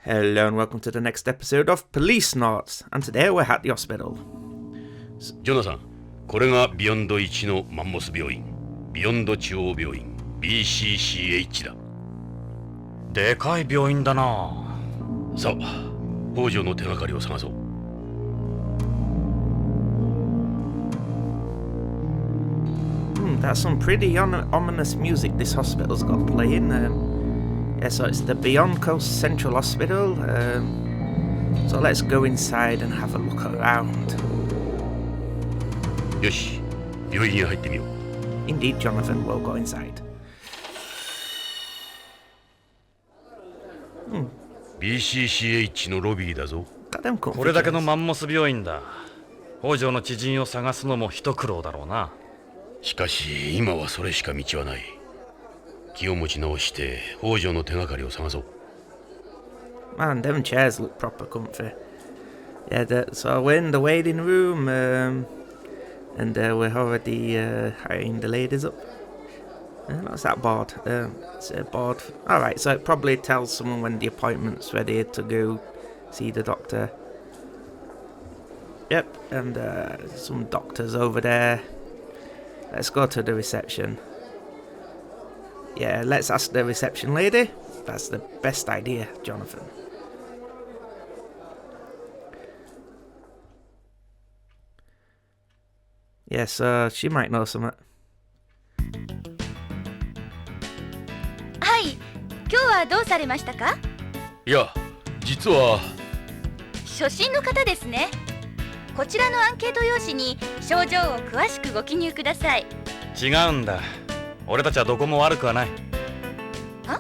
Hello and welcome to the next episode of Policenauts, and today we're at the hospital. ジョナサン、これがビヨンド1のマンモス病院、ビヨンド中央病院 BCCH だ。でかい病院だな。さあ、北条の手がかりを探そう。That's some pretty ominous music this hospital's got playing. Yeah, so it's the Beyond Coast Central Hospital. So let's go inside and have a look around. よし、病院へ入ってみよう。Indeed, Jonathan, we'll go inside. BCCH のロビーだぞ。これだけのマンモス病院だ。北条の知人を探すのも一苦労だろうな。しかし今はそれしか道はない。気を持ち直して北条の手がかりを探そう。Man, them chairs look proper comfy. Yeah, so we're in the waiting room, and we're already hiring the ladies up. What's that board? It's a board. Alright, so it probably tells someone when the appointment's ready to go see the doctor. Yep, and some doctors over there. Let's go to the reception. Yeah, let's ask the reception lady. That's the best idea, Jonathan. Yeah, so she might know something. はい、今日はどうされましたか？いや、実は初診の方ですね。こちらのアンケート用紙に症状を詳しくご記入ください。違うんだ。俺たちはどこも悪くはない。は？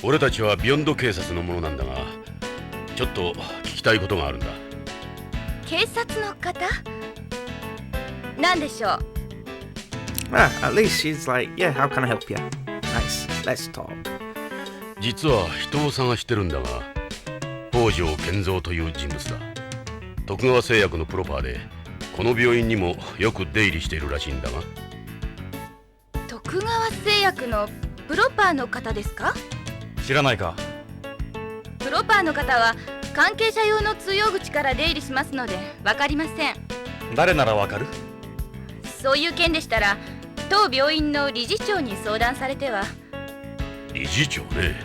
俺たちはビヨンド警察のものなんだが、ちょっと聞きたいことがあるんだ。警察の方？何でしょう？ At least she's like, yeah, how can I help you? Nice, let's talk. 実は人を探してるんだが、北条健三という人物だ。徳川製薬のプロパーで、この病院にもよく出入りしているらしいんだが。徳川製薬のプロパーの方ですか？知らないか？プロパーの方は関係者用の通用口から出入りしますので分かりません。誰ならわかる？そういう件でしたら当病院の理事長に相談されては。理事長ね。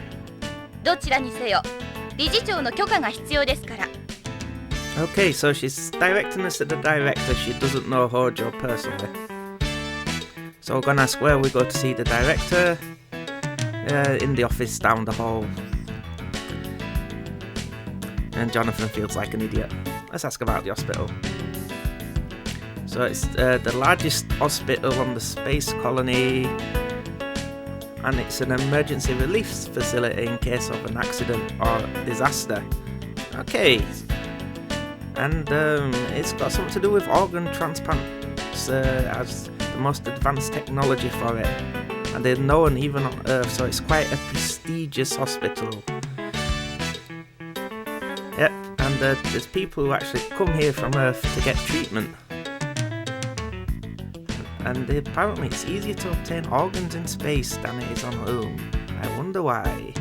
どちらにせよ理事長の許可が必要ですから。Okay, so she's directing us at the director. She doesn't know Hojo personally. So we're gonna ask where we go to see the director. In the office down the hall. And Jonathan feels like an idiot. Let's ask about the hospital. So it's the largest hospital on the space colony, and it's an emergency relief facility in case of an accident or disaster. Okay. And it's got something to do with organ transplants, as the most advanced technology for it. And they're known even on Earth, so it's quite a prestigious hospital. Yep, and there's people who actually come here from Earth to get treatment. And apparently it's easier to obtain organs in space than it is on home. I wonder why.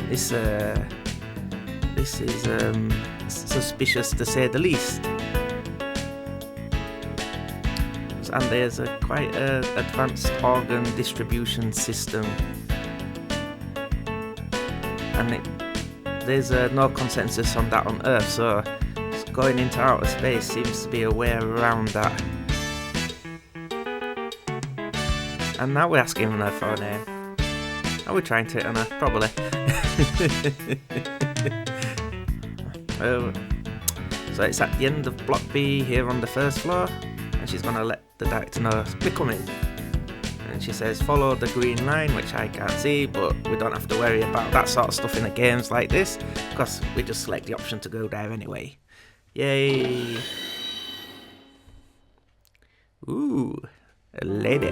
This is suspicious to say the least. And there's a quite advanced organ distribution system, and there's no consensus on that on Earth, so going into outer space seems to be a way around that. And now we're asking her for a name. Are we trying to hit on her? Probably. So it's at the end of Block B here on the first floor, and she's going to let the director know we're coming. And she says follow the green line, which I can't see, but we don't have to worry about that sort of stuff in the games like this, because we just select the option to go there anyway. Yay! Ooh, a lady.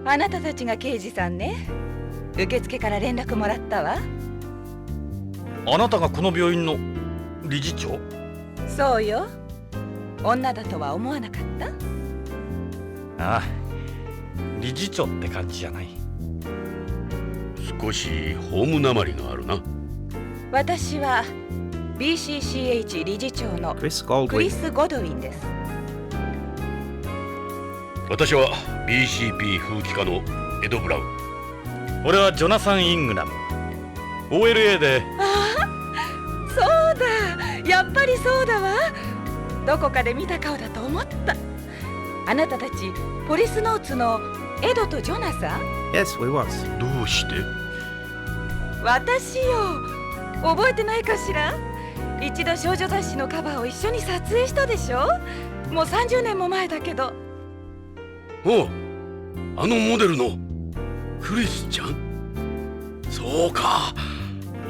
あなたたちが刑事さんね。受付から連絡もらったわ。あなたがこの病院の理事長？そうよ。女だとは思わなかった？ああ、理事長って感じじゃない。少しホームなまりがあるな。私は BCCH 理事長の Chris クリ Goldwyn. ス・ゴドウィンです。私は BCP 風紀課のエド・ブラウン。俺はジョナサン・イングラム。 OLA でそうだ、やっぱりそうだわ。どこかで見た顔だと思った。あなたたちポリスノーツのエドとジョナサン？ Yes, we was. どうして？私よ、覚えてないかしら？一度少女雑誌のカバーを一緒に撮影したでしょ。もう30年も前だけど。おう、あのモデルのクリスちゃん？そうか、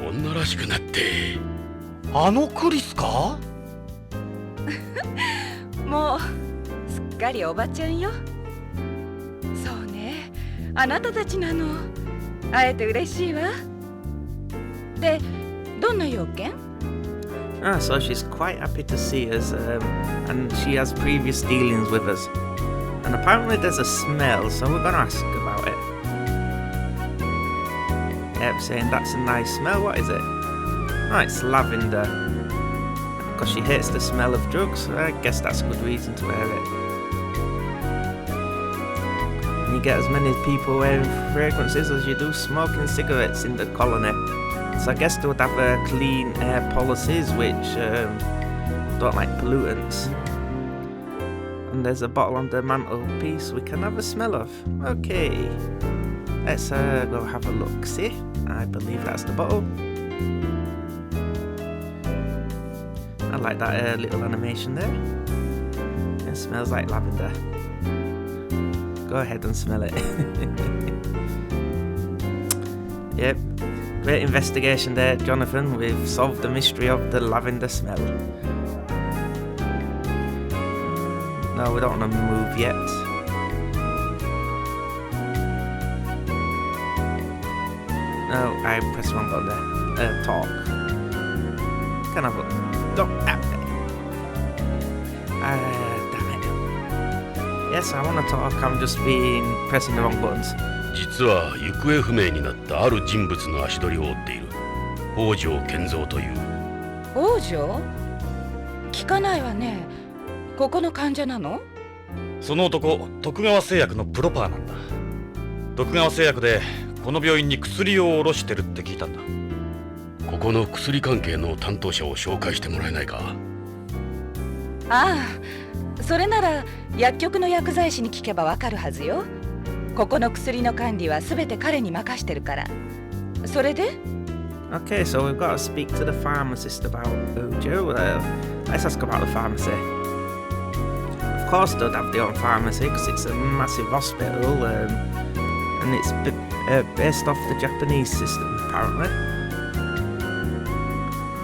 女らしくなって。あのクリスか？もうすっかりおばちゃんよ。そうね、あなたたちなの。会えて嬉しいわ。で、どんな用件？ So she's quite happy to see us, and she has previous dealings with us. And apparently there's a smell, so we're gonna ask about it. Yep, saying that's a nice smell. What is it? Oh, it's lavender. Because she hates the smell of drugs. I guess that's a good reason to wear it. And you get as many people wearing fragrances as you do smoking cigarettes in the colony. So I guess they would have clean air policies which don't like pollutants. And there's a bottle on the mantelpiece we can have a smell of. Okay, let's go have a look. See, I believe that's the bottle. I like that little animation there. It smells like lavender. Go ahead and smell it. Yep, great investigation there, Jonathan. We've solved the mystery of the lavender smell. No, we don't want to move yet. No, I pressed the wrong button there. Talk. Can I have a... Don't... damn it. Yes, I want to talk. I'm just pressing the wrong buttons. 実は行方不明になったある人物の足取りを追っている。北条健三という。王女？聞かないわね。ここの患者なの？その男、徳川製薬のプロパーなんだ。徳川製薬でこの病院に薬を卸してるって聞いたんだ。ここの薬関係の担当者を紹介してもらえないか？ああ、それなら薬局の薬剤師に聞けばわかるはずよ。ここの薬の管理はすべて彼に任してるから。それで？ Okay, so we've got to speak to the pharmacist about Ujo. Let's ask about the pharmacy. Of course, they'd have their own pharmacy because it's a massive hospital, and it's based off the Japanese system, apparently.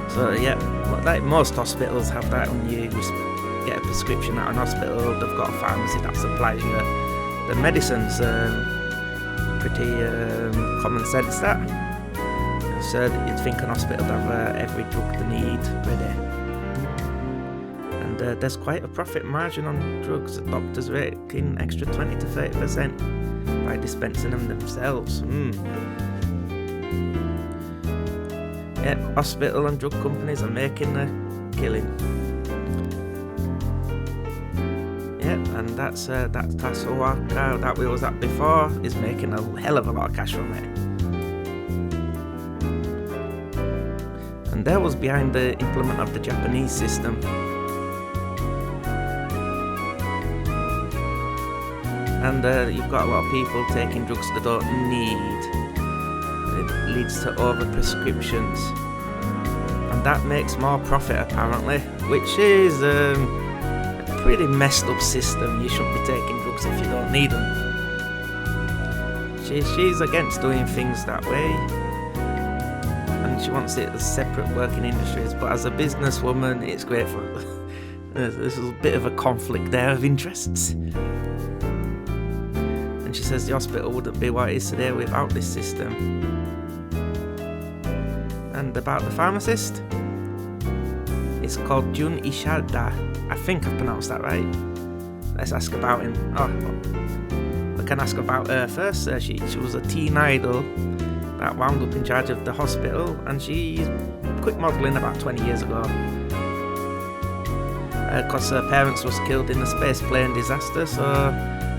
So yeah, like most hospitals have that. When you get a prescription at an hospital, they've got a pharmacy that supplies you the medicines. Pretty common sense that. So you'd think an hospital would have every drug they need ready. And there's quite a profit margin on drugs. Doctors making extra 20 to 30% by dispensing them themselves. Yeah, hospital and drug companies are making a killing. Yeah, and that's Oaka that we was at before is making a hell of a lot of cash from it. And that was behind the implement of the Japanese system. And you've got a lot of people taking drugs they don't need. It leads to overprescriptions. And that makes more profit apparently, which is a pretty messed up system. You shouldn't be taking drugs if you don't need them. She's against doing things that way. And she wants it as separate working industries, but as a businesswoman it's great for her. There's a bit of a conflict there of interests. And she says the hospital wouldn't be what it is today without this system. And about the pharmacist, it's called Jun Ishida. I think I've pronounced that right. Let's ask about him. Oh, we can ask about her first. She was a teen idol that wound up in charge of the hospital, and she quit modelling about 20 years ago. Because her parents was killed in a space plane disaster, so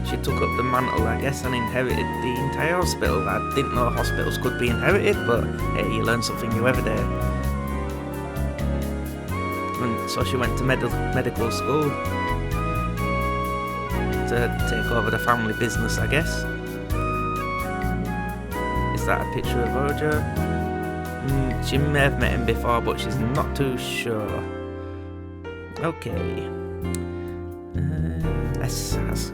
she took up the mantle, I guess, and inherited the entire hospital. I didn't know hospitals could be inherited, but hey, you learn something new every day. And so she went to medical school to take over the family business, I guess. Is that a picture of Roger? She may have met him before, but she's not too sure. Okay. Let's ask.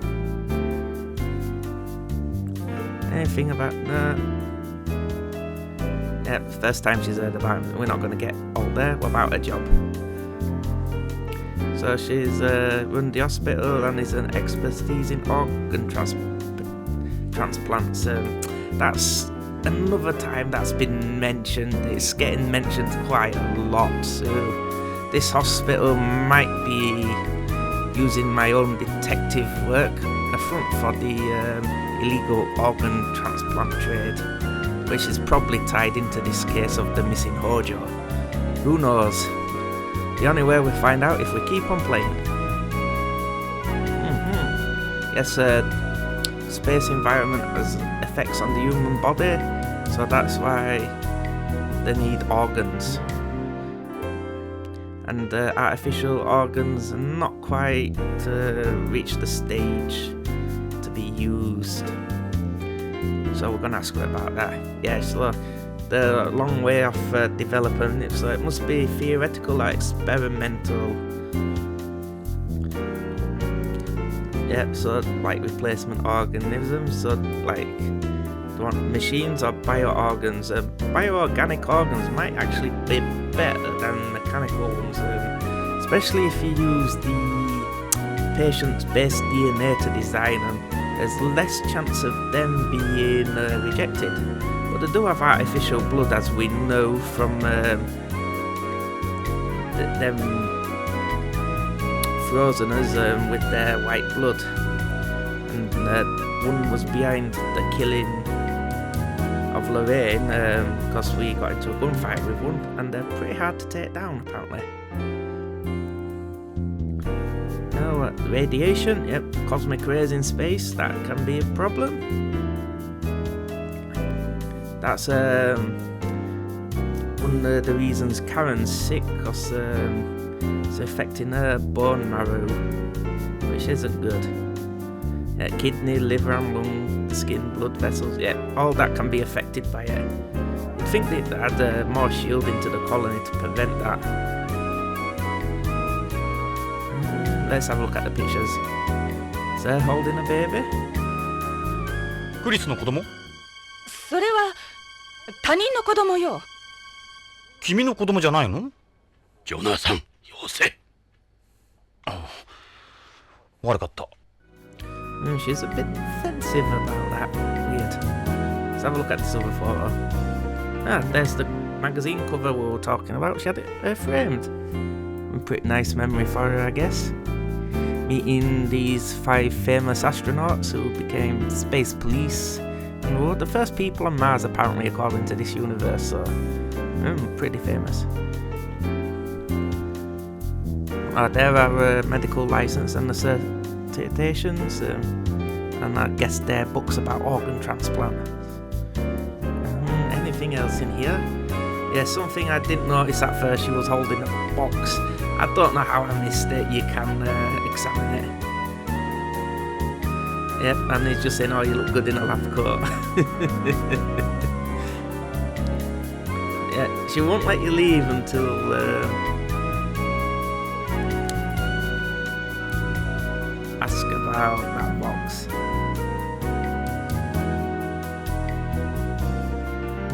Anything about that? Yeah, first time she's heard about him. We're not going to get all there. What about her job? So she's run the hospital and is an expertise in organ transplants. That's another time that's been mentioned. It's getting mentioned quite a lot. So this hospital might be using my own detective work a front for the illegal organ transplant trade, which is probably tied into this case of the missing Hojo. Who knows? The only way we find out if we keep on playing. Yes, space environment has effects on the human body, so that's why they need organs. And artificial organs are not quite reached the stage to be used. So we're going to ask her about that. Yeah, so they're a long way off developing it, so it must be theoretical or experimental. Yeah, so like replacement organisms, so like they want machines or bio-organs. Bioorganic organs might actually be better than mechanical ones, especially if you use the patient's base DNA to design them. There's less chance of them being rejected. But they do have artificial blood, as we know from them frozeners with their white blood. And one was behind the killing of Lorraine because we got into a gunfight with one, and they're pretty hard to take down apparently. Now, radiation, yep, cosmic rays in space, that can be a problem. That's one of the reasons Karen's sick, because it's affecting her bone marrow, which isn't good. Kidney, liver and lung, skin, blood vessels, yeah, all that can be affected by it. You'd think they'd add more shielding to the colony to prevent that. Let's have a look at the pictures. Is her holding a baby? クリスの子供？それは他人の子供よ。君の子供じゃないの？ジョナサン、よせ。悪かった。She's a bit defensive about that. Weird. Let's have a look at this other photo. Ah, there's the magazine cover we were talking about. She had it framed. A pretty nice memory for her, I guess. Meeting these 5 famous astronauts who became space police and were the first people on Mars, apparently, according to this universe. So, pretty famous. There are medical license and the citations, and I guess they're books about organ transplant. Anything else in here? Yeah, something I didn't notice at first. She was holding a box. I don't know how I missed it. You can examine it. Yep, and he's just saying, "Oh, you look good in a lab coat." Yeah, she won't let you leave until ask about that box.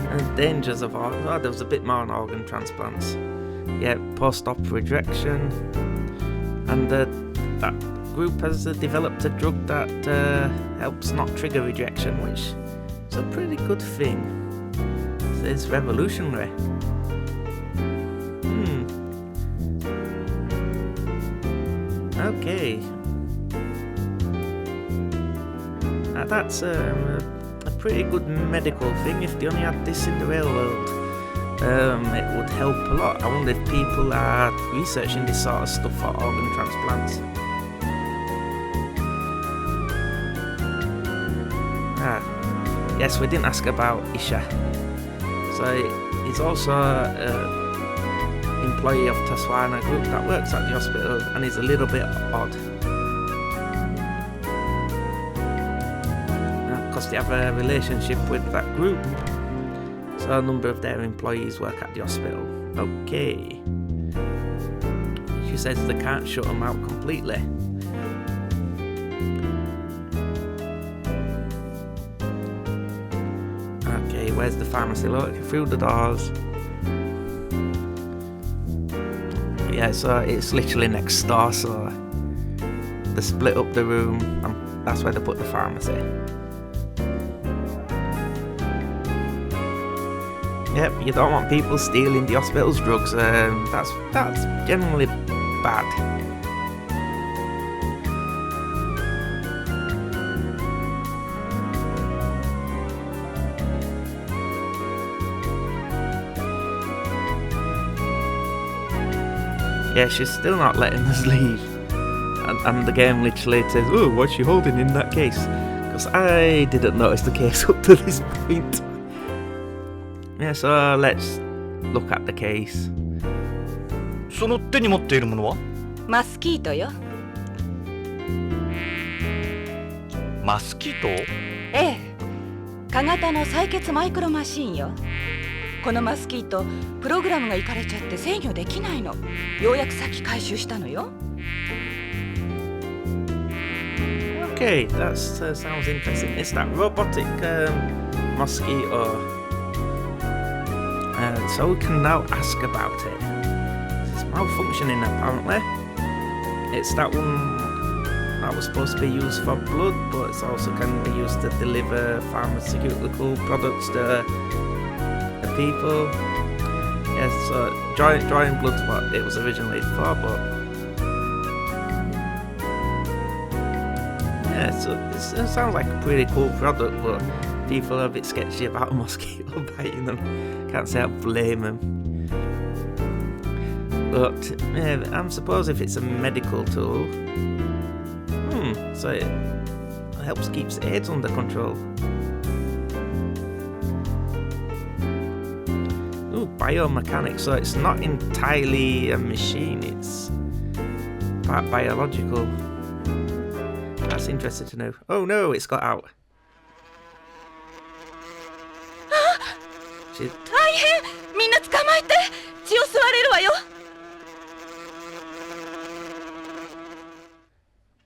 And dangers of organ. Oh, there was a bit more on organ transplants. Yeah, post-op rejection, and that group has developed a drug that helps not trigger rejection, which is a pretty good thing. It's revolutionary. Okay. Now that's a pretty good medical thing. If they only had this in the real world, it would help a lot. I wonder if people are researching this sort of stuff for organ transplants. Yes, we didn't ask about Isha. So he's also an employee of Taswana Group that works at the hospital, and he's a little bit odd. Because they have a relationship with that group, so a number of their employees work at the hospital. Okay. She says they can't shut them out completely. Okay, where's the pharmacy? Look, through the doors. Yeah, so it's literally next door, so they split up the room, and that's where they put the pharmacy. Yep, you don't want people stealing the hospital's drugs. That's generally bad. Yeah, she's still not letting us leave. And the game literally says, "Oh, what's she holding in that case?" Because I didn't notice the case up to this point. Yeah, so let's look at the case. その手に持っているものは？マスキートよ。マスキート？ええ、小型の採血マイクロマシンよ。このマスキート、プログラムがいかれちゃって制御できないの。ようやくさっき回収したのよ。Okay, that sounds interesting. It's that robotic mosquito. So we can now ask about it. It's malfunctioning apparently. It's that one that was supposed to be used for blood, but it also can be used to deliver pharmaceutical products to the people. Yes, so drawing blood's what it was originally for, but yeah, so it sounds like a pretty cool product, but people are a bit sketchy about a mosquito biting them. Can't say I blame them. But I suppose if it's a medical tool, so it helps keeps AIDS under control. Ooh, biomechanics, so it's not entirely a machine, it's part biological. That's interesting to know. Oh no, it's got out. 大変！みんな捕まえて！血を吸われるわよ。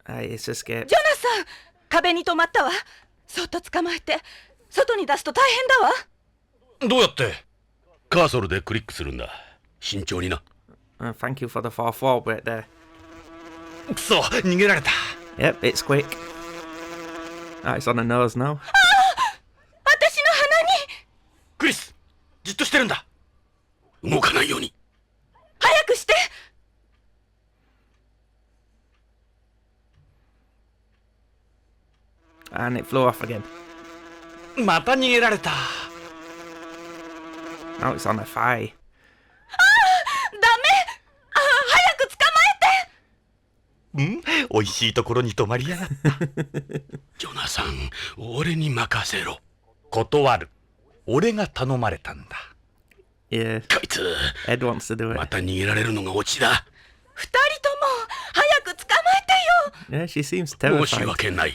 It's escaped. ジョナサン、壁に止まったわ。そっと捕まえて、外に出すと大変だわ。どうやって？カーソルでクリックするんだ。慎重にな。Thank you for the 4-4 break there. くそ、逃げられた。Yep, it's quick. It's on the nose now. 私の鼻に！クリス、じっとしてるんだ。動かないように。早くして！And it flew off again. また逃げられた。Now it's on a thigh. ダメ！早く捕まえて！美味しいところに泊まりやがった。ジョナサン、俺に任せろ。断る。俺が頼まれたんだ。Yeah. こいつ、Ed wants to do it. また逃げられるのがオチだ。二人とも早く捕まえてよ！ Yeah, she seems 申し terrified. 訳ない。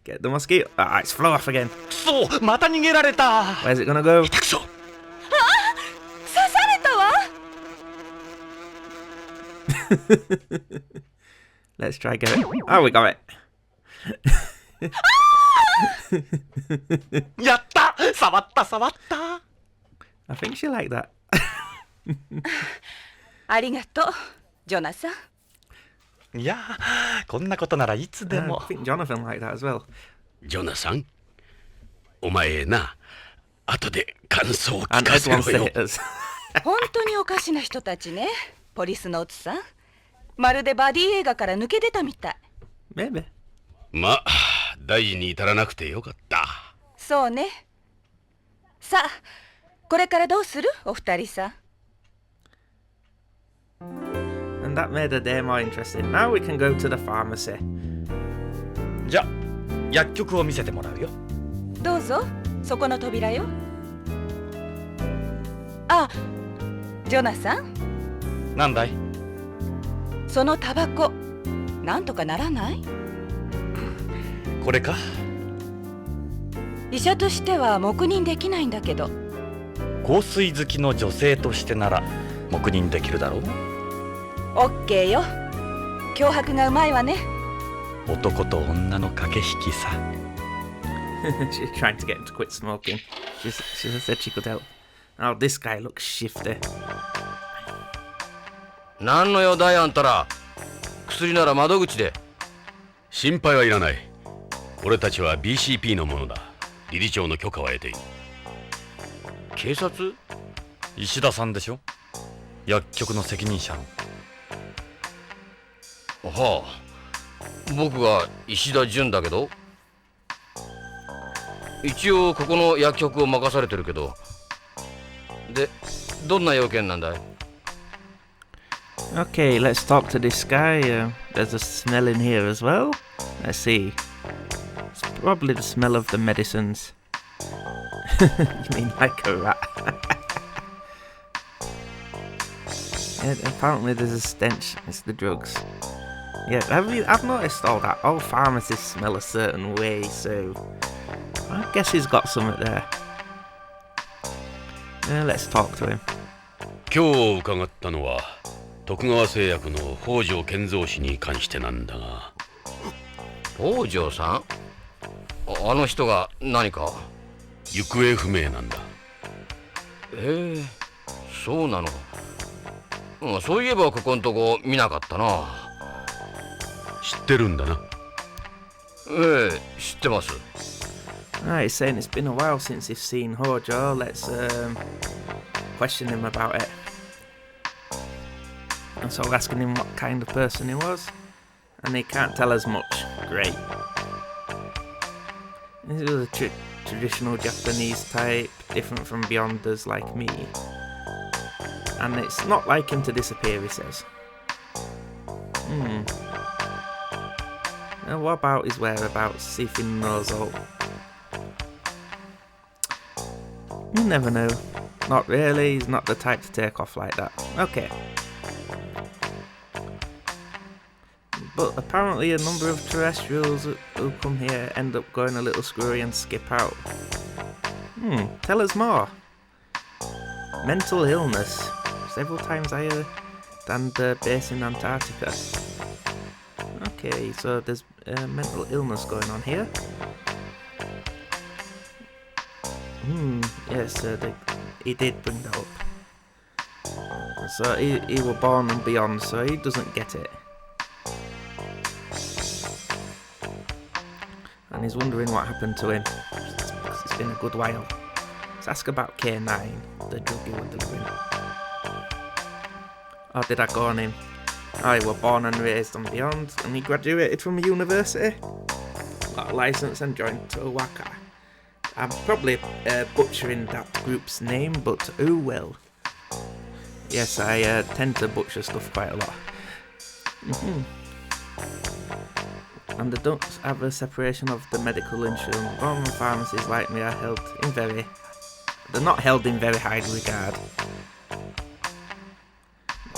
Get the mosquito. It's flew off again. そう、また逃げられた。Where's it gonna go? 下手くそ。刺されたわ！ Let's try get it. Oh, we got it. やった！触った触った。I think she liked that. ありがとう、ジョナサン。いやー、こんなことならいつでも。 I think Jonathan liked that as well. ジョナサン、お前な、後で感想を聞 And か Ed せろ wants to よ。 hit us. 本当におかしな人たちね、ポリスノーツさん。まるでバディ映画から抜け出たみたい。Maybe. まあ、大事に至らなくてよかった。そうね。さあ、これからどうするお二人さん。And that made the day more interesting. Now we can go to the pharmacy. じゃあ薬局を見せてもらうよ。どうぞ、そこの扉よ。あ、ジョナサン。なんだい？そのタバコ、なんとかならない？これか？医者としては黙認できないんだけど。香水好きの女性としてなら黙認できるだろう。オッケーよ。脅迫がうまいわね。男と女の駆け引きさ。She's trying to get him to quit smoking. She said she could help. Oh, this guy looks shifty. 何の用だいあんたら。薬なら窓口で。心配はいらない。俺たちは BCP のものだ。理事長の許可は得ている。警察？石田さんでしょ、薬局の責任者の。はあ、僕が石田純だけど。一応ここの薬局を任されてるけど。で、どんな要件なんだい？ Okay, let's talk to this guy. There's a smell in here as well. Let's see. It's probably the smell of the medicines. You mean like a rat? Yeah, apparently there's a stench. It's the drugs. Yeah, I've noticed all that. All pharmacists smell a certain way, so I guess he's got something there. Let's talk to him. 今日伺ったのは徳川製薬の北条健三氏に関してなんだが。北条さん？あの人が何か？行方不明なんだ。そうなの。そういえばここんとこ見なかったな。知ってるんだな。知ってます。He's saying it's been a while since he's seen Hojo. Let's question him about it. And so asking him what kind of person he was. And he can't tell us much. Great. This is a traditional Japanese type, different from Beyonders like me. And it's not like him to disappear, he says. Now what about his whereabouts? See if he knows all. You never know. Not really, he's not the type to take off like that. Okay. But apparently a number of terrestrials who come here end up going a little screwy and skip out. Tell us more. Mental illness. Several times higher than the base in Antarctica. Okay, so there's mental illness going on here. Yes, he did bring that up. So he was born and beyond, so he doesn't get it. And he's wondering what happened to him. It's been a good while. Let's ask about K9, the drug he was delivering. Oh, did I go on him? Oh, he was born and raised on beyond, and he graduated from a university. Got a license and joined Towaka. I'm probably butchering that group's name, but who will? Yes, I tend to butcher stuff quite a lot. And they don't have a separation of the medical insurance. Roman pharmacies like me are held in they're not held in very high regard.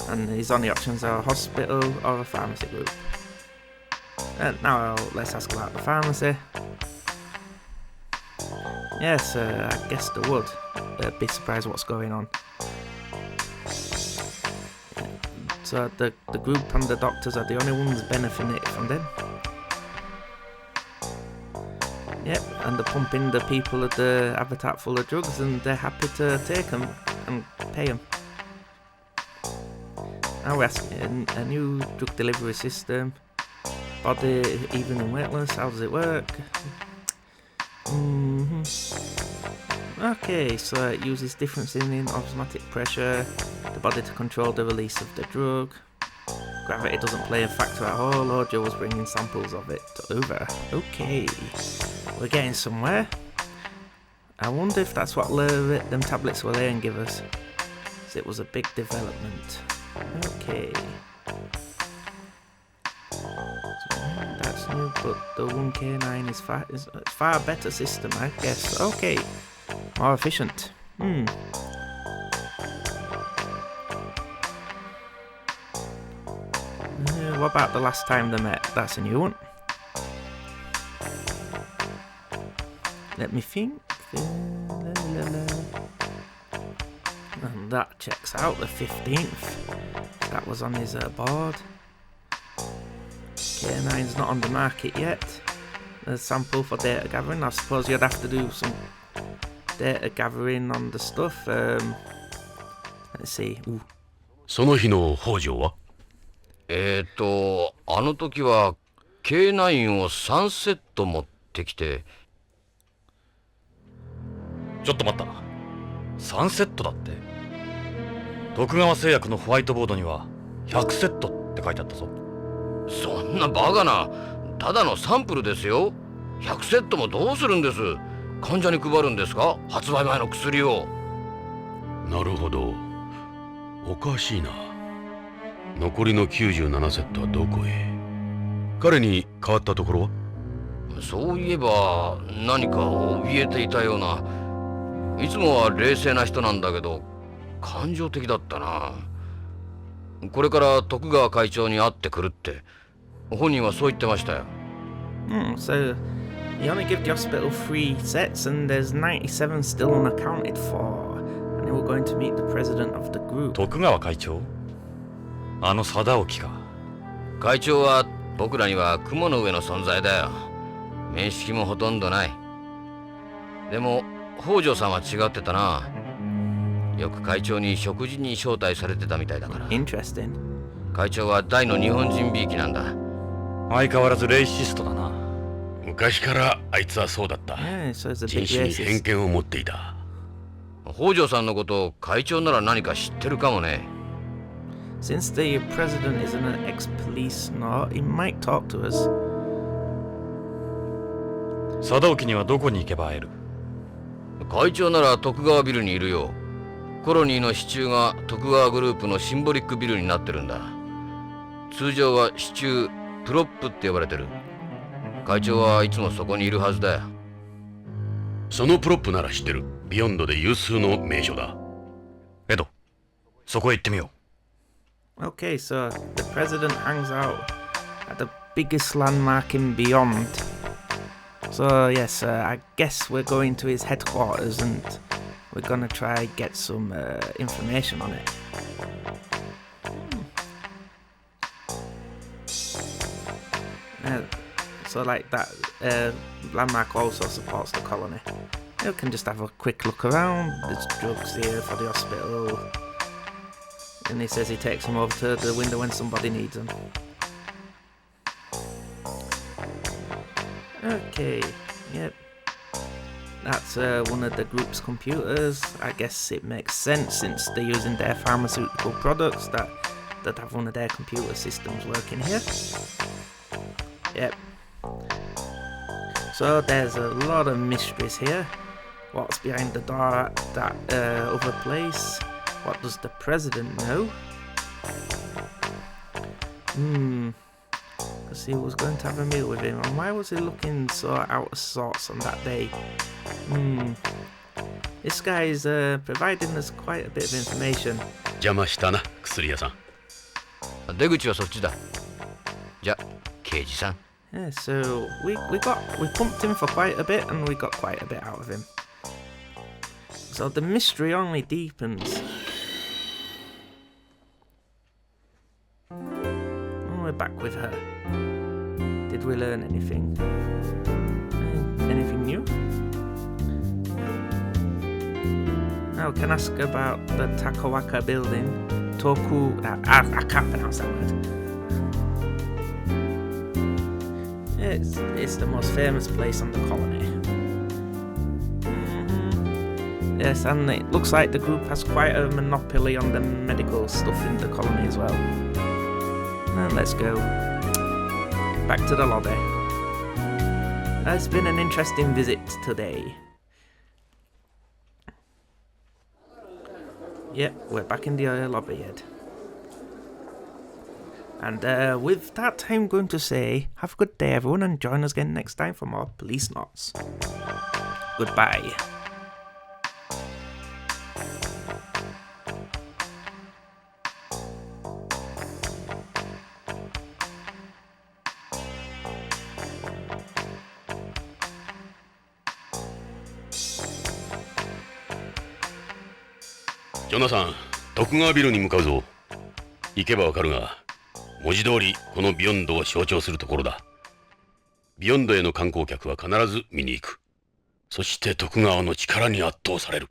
And his only options are a hospital or a pharmacy group. Now let's ask about the pharmacy. Yes, I guess they would. Be surprised what's going on. So the group and the doctors are the only ones benefiting from them. Yep, and they're pumping the people of the habitat full of drugs, and they're happy to take them and pay them. Now we're asking a new drug delivery system. Body even and weightless, how does it work? Okay, so it uses differences in osmotic pressure, the body to control the release of the drug. Gravity doesn't play a factor at all. Ojo was bringing samples of it over. Okay, we're getting somewhere. I wonder if that's what them tablets will and give us. So it was a big development. Okay. So that's new, but the 1K9 is a far better system, I guess. Okay, more efficient. What about the last time they met? That's a new one. Let me think. And that checks out, the 15th. That was on his board. K9's not on the market yet. A sample for data gathering. I suppose you'd have to do some data gathering on the stuff. Let's see. Ooh. その日の北条はあの時は K9 を3セット持ってきて。ちょっと待った。3セットだって。徳川製薬のホワイトボードには100セットって書いてあったぞ。そんなバカな。ただのサンプルですよ。100セットもどうするんです。患者に配るんですか、発売前の薬を。なるほど。おかしいな。残りの97セットはどこへ。彼に変わったところは。そういえば何か怯えていたような。いつもは冷静な人なんだけど感情的だったな。これから徳川会長に会ってくるって本人はそう言ってましたよ。So you only give the hospital 3 sets and there's 97 still unaccounted for. And they were going to meet the president of the group. 徳川会長、あの貞興か。会長は僕らには雲の上の存在だよ。面識もほとんどない。でも北条さんは違ってたな。よく会長に食事に招待されてたみたいだから。Interesting. 会長は大の日本人びいきなんだ。相変わらずレイシストだな。昔からあいつはそうだった。Yeah, so it's a big 人種に racist. 偏見を持っていた。北条さんのこと会長なら何か知ってるかもね。Since the president is an ex-policenaut, he might talk to us. 貞興にはどこに行けば会える？会長なら徳川ビルにいるよ。コロニーの支柱が徳川グループのシンボリックビルになってるんだ。通常は支柱プロップって呼ばれてる。会長はいつもそこにいるはずだよ。そのプロップなら知ってる。ビヨンドで有数の名所だ。エド、そこへ行ってみよう。Okay, so the president hangs out at the biggest landmark in Beyond. So yes, I guess we're going to his headquarters and we're gonna try get some information on it. So like that landmark also supports the colony. You can just have a quick look around. There's drugs here for the hospital. And he says he takes them over to the window when somebody needs them. Okay, yep. That's one of the group's computers. I guess it makes sense since they're using their pharmaceutical products that they'd have one of their computer systems working here. Yep. So there's a lot of mysteries here. What's behind the door at that other place? What does the president know? Because he was going to have a meal with him, and why was he looking so out of sorts on that day? This guy is providing us quite a bit of information. 邪魔したな、薬屋さん。出口はそっちだ。じゃ、刑事さん。Yeah, so we pumped him for quite a bit, and we got quite a bit out of him. So the mystery only deepens. We're back with her. Did we learn anything? Anything new? Now, can I ask about the Takawaka building? I can't pronounce that word. It's the most famous place on the colony. Yes, and it looks like the group has quite a monopoly on the medical stuff in the colony as well. And let's go back to the lobby. It's been an interesting visit today. Yep, we're back in the lobby yet. And with that, I'm going to say, have a good day everyone, and join us again next time for more Policenauts. Goodbye.ジョナサン、徳川ビルに向かうぞ。行けばわかるが、文字通りこのビヨンドを象徴するところだ。ビヨンドへの観光客は必ず見に行く。そして徳川の力に圧倒される。